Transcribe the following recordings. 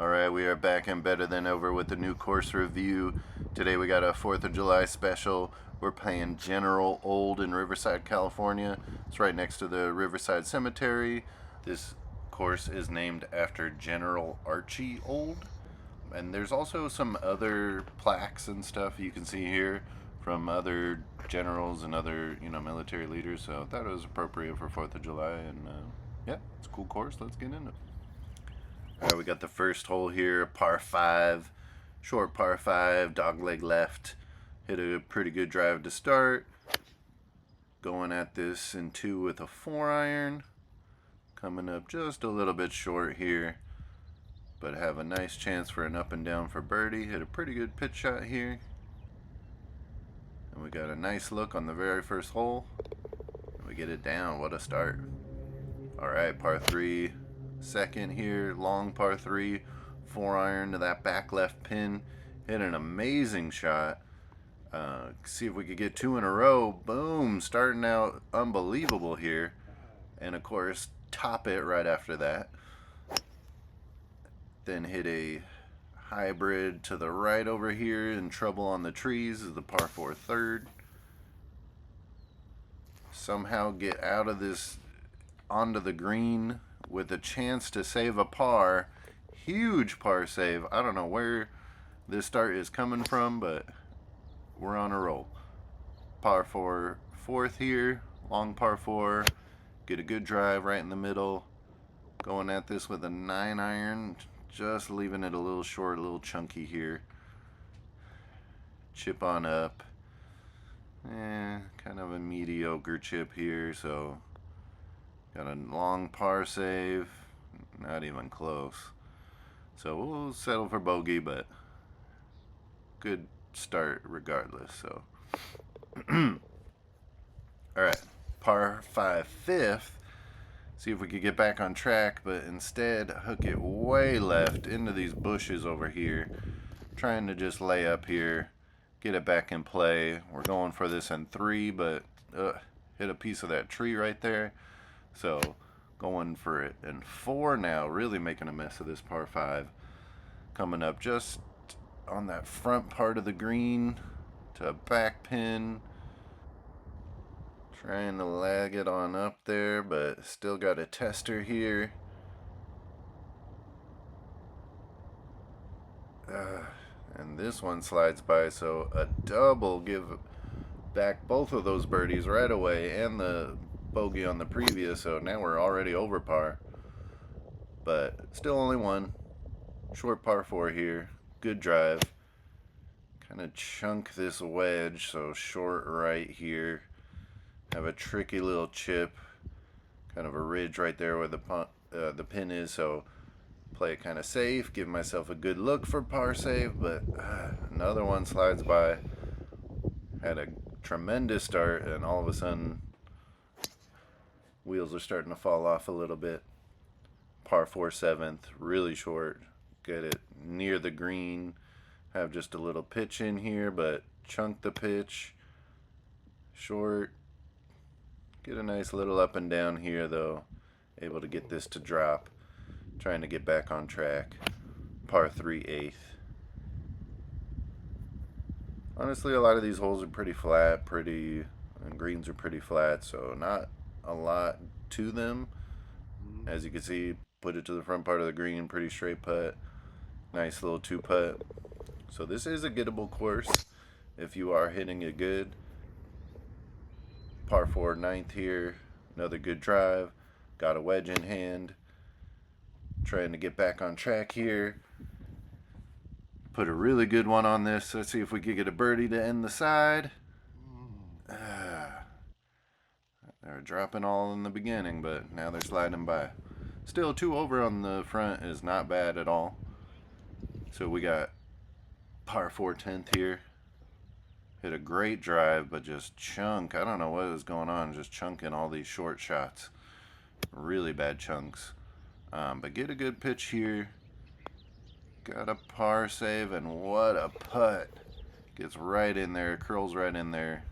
Alright, we are back and better than ever with a new course review. Today we got a 4th of July special. We're playing General Old in Riverside, California. It's right next to the Riverside Cemetery. This course is named after General Archie Old. And there's also some other plaques and stuff you can see here from other generals and other, military leaders. So I thought it was appropriate for 4th of July. And yeah, it's a cool course. Let's get into it. Alright, we got the first hole here, par 5, short par 5, dogleg left. Hit a pretty good drive to start. Going at this in 2 with a 4-iron. Coming up just a little bit short here, but have a nice chance for an up and down for birdie. Hit a pretty good pitch shot here. And we got a nice look on the very first hole. And we get it down. What a start. Alright, par 3. Second here, long par 3, 4-iron to that back left pin. Hit an amazing shot. See if we could get 2 in a row. Boom, starting out unbelievable here. And of course, top it right after that. Then hit a hybrid to the right over here. In trouble on the trees is the par 4 third. Somehow get out of this onto the green with a chance to save a par. Huge par save. I don't know where this start is coming from, but we're on a roll. Par 4 fourth here, long par 4. Get a good drive right in the middle. Going at this with a 9-iron, just leaving it a little short, a little chunky here. Chip on up. Kind of a mediocre chip here, so got a long par save, not even close. So we'll settle for bogey, but good start regardless. So, alright, par 5 fifth. See if we could get back on track, but instead hook it way left into these bushes over here. Trying to just lay up here, get it back in play. We're going for this in 3, but hit a piece of that tree right there. So going for it in 4 now, really making a mess of this par 5. Coming up just on that front part of the green to a back pin. Trying to lag it on up there, but still got a tester here. And this one slides by, so a double give back both of those birdies right away and the bogey on the previous, so now we're already over par, but still only one. Short par 4 here, good drive. Kind of chunk this wedge, so short right here. Have a tricky little chip, kind of a ridge right there where the pin is, so play it kind of safe, give myself a good look for par save, but another one slides by. Had a tremendous start, and all of a sudden wheels are starting to fall off a little bit. Par 4 7th, really short. Get it near the green. Have just a little pitch in here, but chunk the pitch. Short. Get a nice little up and down here, though. Able to get this to drop. Trying to get back on track. Par 3 8th. Honestly, a lot of these holes are pretty flat, and greens are pretty flat, so not a lot to them. As you can see, put it to the front part of the green, pretty straight putt. Nice little 2-putt. So this is a gettable course if you are hitting it good. Par 4 9th here, another good drive. Got a wedge in hand. Trying to get back on track here. Put a really good one on this. Let's see if we could get a birdie to end the side. They were dropping all in the beginning, but now they're sliding by. Still 2 over on the front is not bad at all. So we got par 4 10th here. Hit a great drive, but just chunk. I don't know what is going on. Just chunking all these short shots. Really bad chunks. But get a good pitch here. Got a par save, and what a putt. Gets right in there, curls right in there.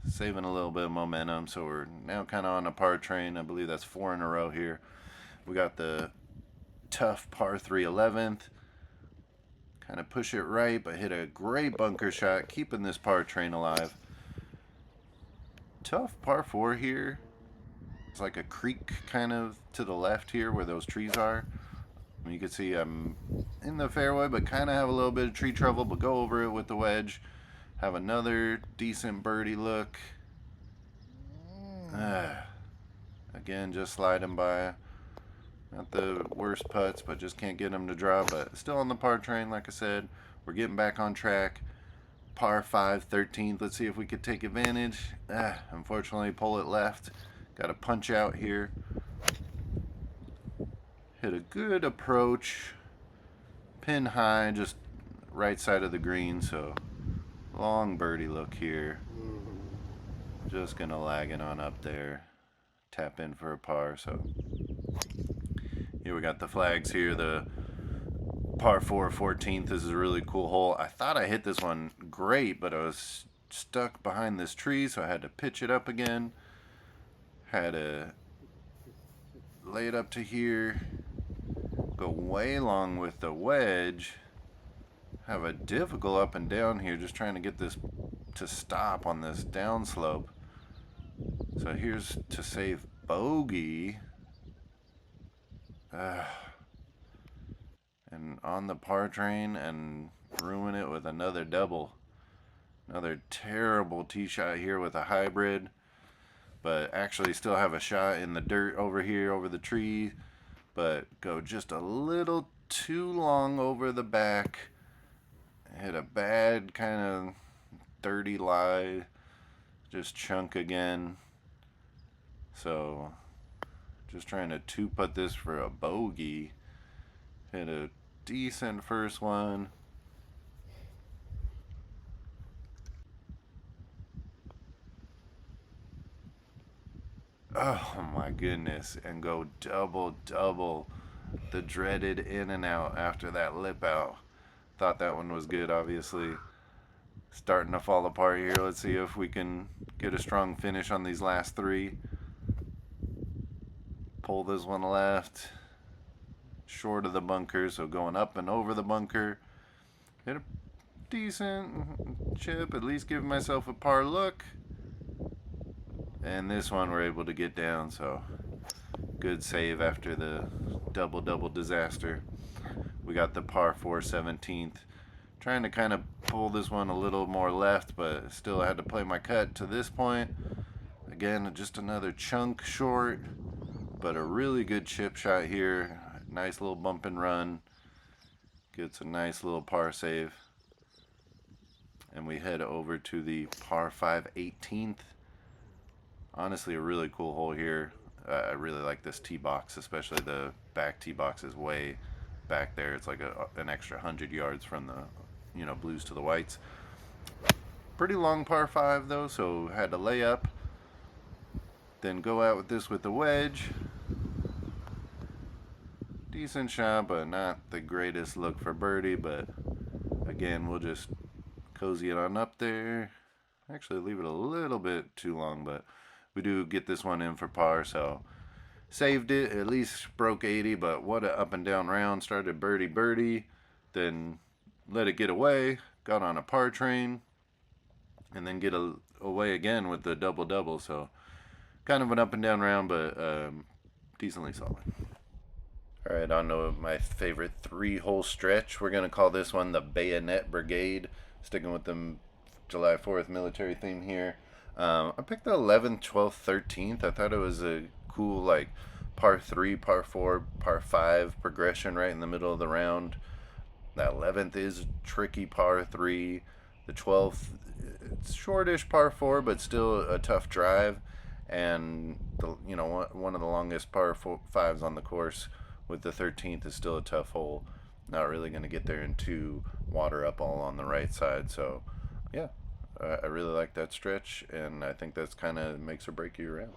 Saving a little bit of momentum, so we're now kind of on a par train. I believe that's 4 in a row here. We got the tough par 3 11th. Kind of push it right, but hit a great bunker shot, keeping this par train alive. Tough par 4 here. It's like a creek kind of to the left here where those trees are. You can see I'm in the fairway, but kind of have a little bit of tree trouble, but go over it with the wedge. Have another decent birdie look. Again, just sliding by. Not the worst putts, but just can't get them to draw. But still on the par train, like I said. We're getting back on track. Par 5, 13th. Let's see if we could take advantage. Unfortunately, pull it left. Got a punch out here. Hit a good approach. Pin high, just right side of the green. So long birdie look here. Just going to lag it on up there. Tap in for a par. So here we got the flags here. The par 4 14th. This is a really cool hole. I thought I hit this one great, but I was stuck behind this tree, so I had to pitch it up again. Had to lay it up to here. Go way long with the wedge. Have a difficult up and down here, just trying to get this to stop on this downslope. So here's to save bogey. And on the par train and ruin it with another double. Another terrible tee shot here with a hybrid. But actually still have a shot in the dirt over here, over the tree. But go just a little too long over the back. Hit a bad kind of dirty lie. Just chunk again. So just trying to two-putt this for a bogey. Hit a decent first one. Oh my goodness. And go double the dreaded in and out after that lip out. Thought that one was good, obviously. Starting to fall apart here. Let's see if we can get a strong finish on these last three. Pull this one left. Short of the bunker, so going up and over the bunker. Hit a decent chip, at least giving myself a par look. And this one we're able to get down, so good save after the double disaster. We got the par 4 17th. Trying to kind of pull this one a little more left, but still had to play my cut to this point. Again, just another chunk short, but a really good chip shot here. Nice little bump and run. Gets a nice little par save. And we head over to the par 5 18th. Honestly, a really cool hole here. I really like this tee box, especially the back tee box is way back there. It's like an extra 100 yards from the blues to the whites. Pretty long par 5 though, so had to lay up. Then go out with this with the wedge. Decent shot, but not the greatest look for birdie. But again, we'll just cozy it on up there. Actually, leave it a little bit too long, but we do get this one in for par, so saved it. At least broke 80, but what a up and down round. Started birdie, then let it get away. Got on a par train, and then get away again with the double. So kind of an up and down round, but decently solid. All right, on to my favorite 3-hole stretch. We're going to call this one the Bayonet Brigade. Sticking with the July 4th military theme here. I picked the 11th, 12th, 13th. I thought it was a cool, like, par 3, par 4, par 5 progression right in the middle of the round. That 11th is tricky par 3. The 12th, it's shortish par 4, but still a tough drive. And, one of the longest par 5s on the course. With the 13th is still a tough hole. Not really going to get there in 2, water up all on the right side. So, yeah, I really like that stretch, and I think that's kind of makes or break you around.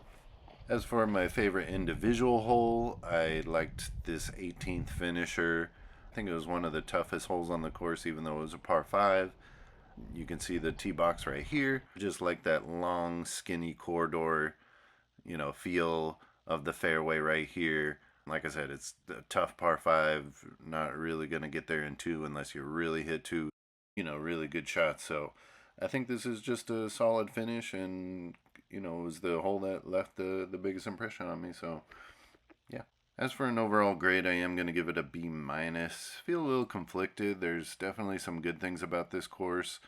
As for my favorite individual hole, I liked this 18th finisher. I think it was one of the toughest holes on the course, even though it was a par 5. You can see the tee box right here. Just like that long, skinny corridor, feel of the fairway right here. Like I said, it's a tough par five. Not really going to get there in two unless you really hit two, really good shots. So I think this is just a solid finish, and it was the hole that left the biggest impression on me. So yeah. As for an overall grade, I am going to give it a B minus. Feel a little conflicted. There's definitely some good things about this course.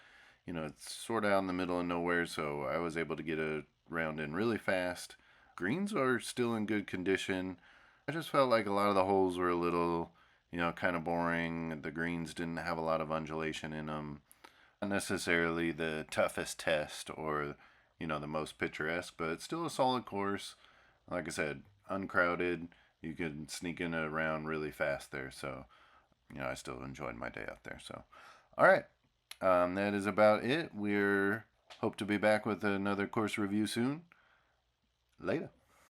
It's sort of out in the middle of nowhere, so I was able to get a round in really fast. Greens are still in good condition. I just felt like a lot of the holes were a little, kind of boring. The greens didn't have a lot of undulation in them. Not necessarily the toughest test or, the most picturesque, but it's still a solid course. Like I said, uncrowded. You could sneak in a round really fast there. So, I still enjoyed my day out there. So, all right. That is about it. We're hope to be back with another course review soon. Later.